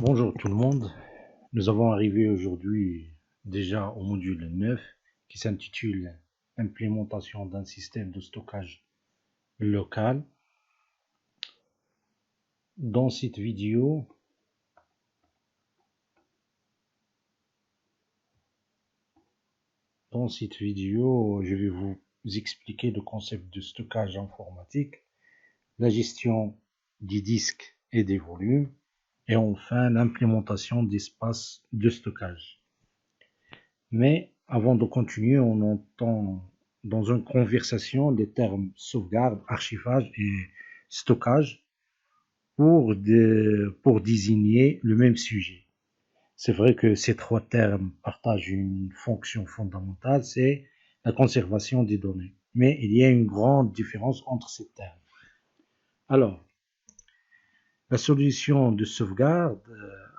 Bonjour tout le monde, nous avons arrivé aujourd'hui déjà au module 9 qui s'intitule Implémentation d'un système de stockage local. Dans cette vidéo, je vais vous expliquer le concept de stockage informatique, la gestion des disques et des volumes, et enfin l'implémentation d'espaces de stockage. Mais avant de continuer, on entend dans une conversation les termes sauvegarde, archivage et stockage pour désigner le même sujet. C'est vrai que ces trois termes partagent une fonction fondamentale, c'est la conservation des données. Mais il y a une grande différence entre ces termes. Alors, la solution de sauvegarde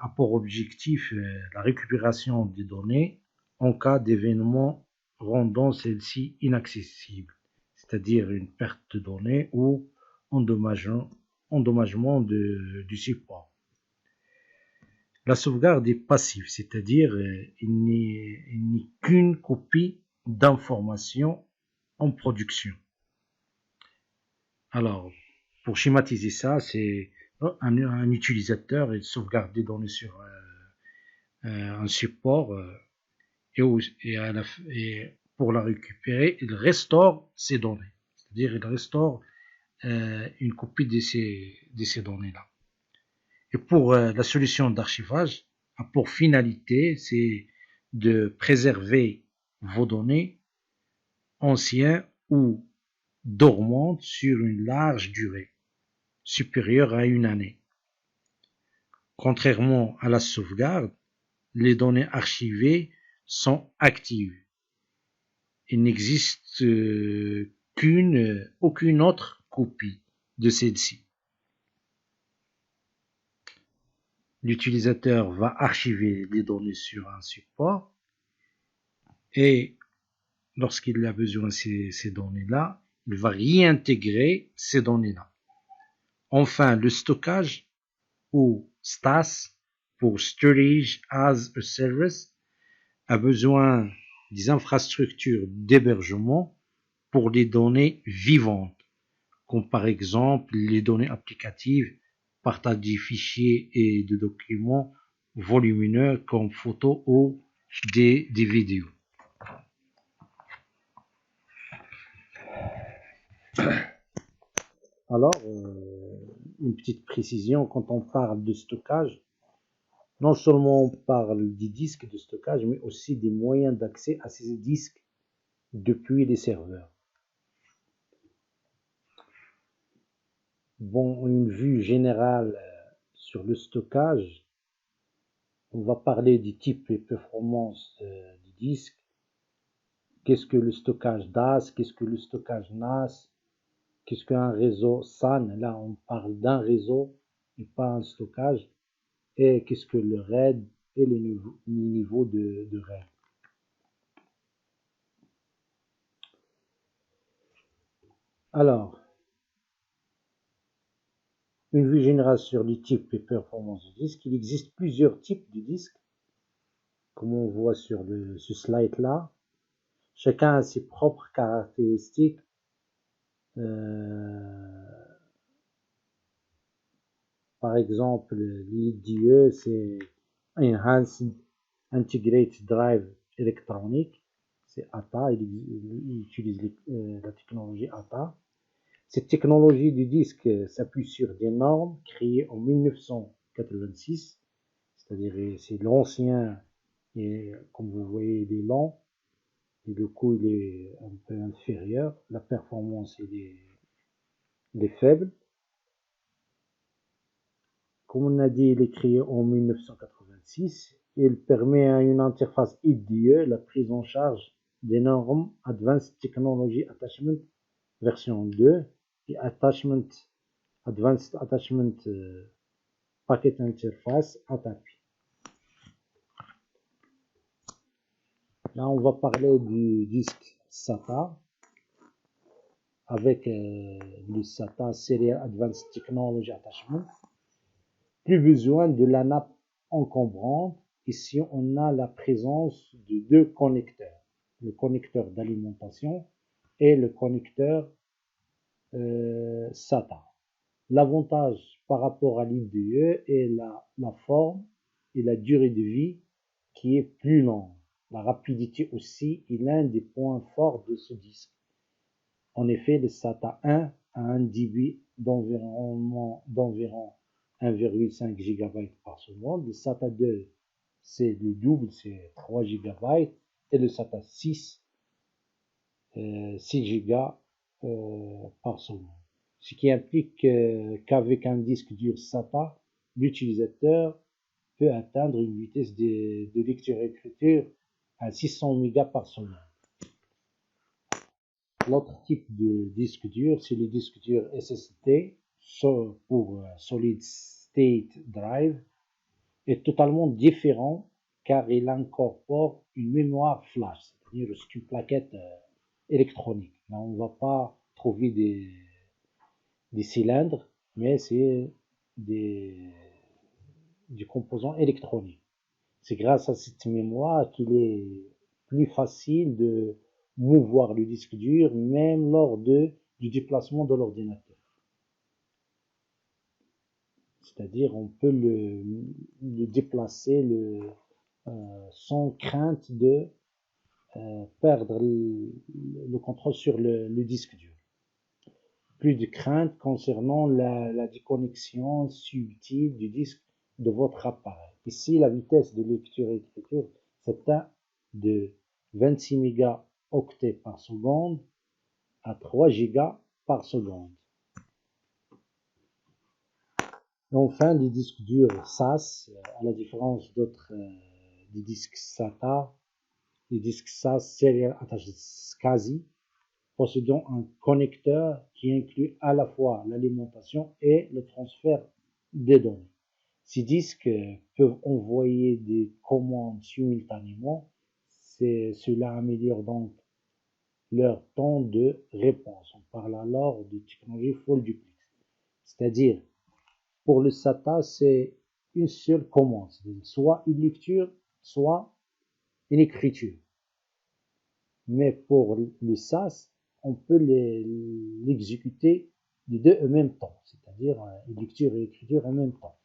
a pour objectif la récupération des données en cas d'événement rendant celles-ci inaccessibles, c'est-à-dire une perte de données ou endommagement du support. La sauvegarde est passive, c'est-à-dire il n'est qu'une copie d'informations en production. Alors, pour schématiser ça, c'est un utilisateur, il sauvegarde des données sur un support et pour la récupérer, il restaure ces données. C'est-à-dire, il restaure une copie de ces données-là. Et pour la solution d'archivage, a pour finalité, c'est de préserver vos données anciennes ou dormantes sur une large durée, supérieure à une année. Contrairement à la sauvegarde, les données archivées sont actives. Il n'existe aucune autre copie de celle-ci. L'utilisateur va archiver les données sur un support et lorsqu'il a besoin de ces données-là, il va réintégrer ces données-là. Enfin, le stockage ou STAS pour Storage as a Service a besoin des infrastructures d'hébergement pour les données vivantes, comme par exemple les données applicatives, partage des fichiers et de documents volumineux comme photos ou des vidéos. Alors, une petite précision, quand on parle de stockage, non seulement on parle des disques de stockage, mais aussi des moyens d'accès à ces disques depuis les serveurs. Bon, une vue générale sur le stockage, on va parler des types et performances du disque. Qu'est-ce que le stockage DAS? Qu'est-ce que le stockage NAS? Qu'est-ce qu'un réseau SAN? Là, on parle d'un réseau et pas un stockage. Et qu'est-ce que le RAID et les niveaux de RAID? Alors, une vue générale sur les types et performances du disque. Il existe plusieurs types de disques, comme on voit sur ce slide-là. Chacun a ses propres caractéristiques. Par exemple, l'IDE, c'est Enhanced Integrated Drive Electronic, c'est ATA, il utilise la technologie ATA. Cette technologie du disque s'appuie sur des normes créées en 1986, c'est-à-dire c'est l'ancien, et comme vous voyez, il est lent, et le coût il est un peu inférieur, la performance il est faible. Comme on a dit, il est créé en 1986. Il permet à une interface IDE la prise en charge des normes Advanced Technology Attachment version 2 et Advanced Attachment Packet Interface ATAPI. Là, on va parler du disque SATA avec le SATA Serial Advanced Technology Attachment. Plus besoin de la nappe encombrante. Ici, on a la présence de deux connecteurs, le connecteur d'alimentation et le connecteur SATA. L'avantage par rapport à l'IDE est la forme et la durée de vie qui est plus longue. La rapidité aussi est l'un des points forts de ce disque. En effet, le SATA 1 a un débit d'environ 1,5 GB par seconde. Le SATA 2, c'est le double, c'est 3 GB. Et le SATA 6, 6 Go par seconde. Ce qui implique qu'avec un disque dur SATA, l'utilisateur peut atteindre une vitesse de lecture-écriture à 600 mégas par seconde. L'autre type de disque dur, c'est le disque dur SSD pour Solid State Drive, est totalement différent car il incorpore une mémoire flash, c'est-à-dire c'est une plaquette électronique. Là, on ne va pas trouver des cylindres, mais c'est des composants électroniques. C'est grâce à cette mémoire qu'il est plus facile de mouvoir le disque dur, même lors du déplacement de l'ordinateur. C'est-à-dire, on peut le déplacer sans crainte de perdre le contrôle sur le disque dur. Plus de crainte concernant la déconnexion subtile du disque de votre appareil. Ici, la vitesse de lecture et écriture s'atteint de 26 mégaoctets par seconde à 3 gigas par seconde. Enfin, les disques durs SAS, à la différence d'autres des disques SATA, les disques SAS Serial Attached SCSI, possédant un connecteur qui inclut à la fois l'alimentation et le transfert des données. Ces disques peuvent envoyer des commandes simultanément. Cela améliore donc leur temps de réponse. On parle alors de technologie full duplex. C'est-à-dire, pour le SATA, c'est une seule commande, soit une lecture, soit une écriture. Mais pour le SAS, on peut l'exécuter les deux en même temps, c'est-à-dire lecture et écriture en même temps.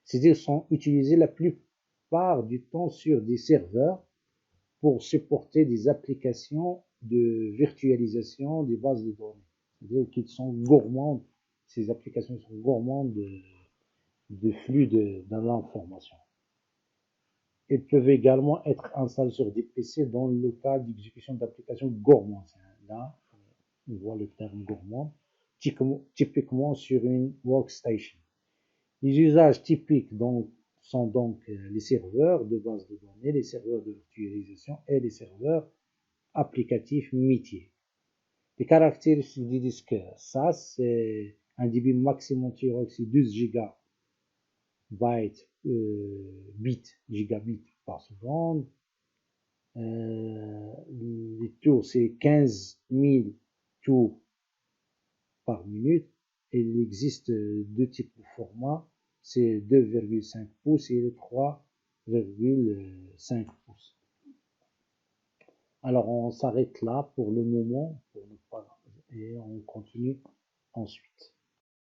C'est-à-dire sont utilisés la plupart du temps sur des serveurs pour supporter des applications de virtualisation des bases de données. C'est-à-dire qu'ils sont gourmands, ces applications sont gourmandes de flux de l'information. Ils peuvent également être installés sur des PC dans le cas d'exécution d'applications gourmandes. Là, on voit le terme gourmand, typiquement sur une workstation. Les usages typiques sont donc les serveurs de base de données, les serveurs de virtualisation et les serveurs applicatifs métiers. Les caractéristiques du disque SAS, c'est un débit maximum théorique, c'est 12 gigabits par seconde. Les tours, c'est 15 000 tours par minute. Et il existe deux types de formats, c'est 2,5 pouces et 3,5 pouces. Alors on s'arrête là pour le moment et on continue ensuite.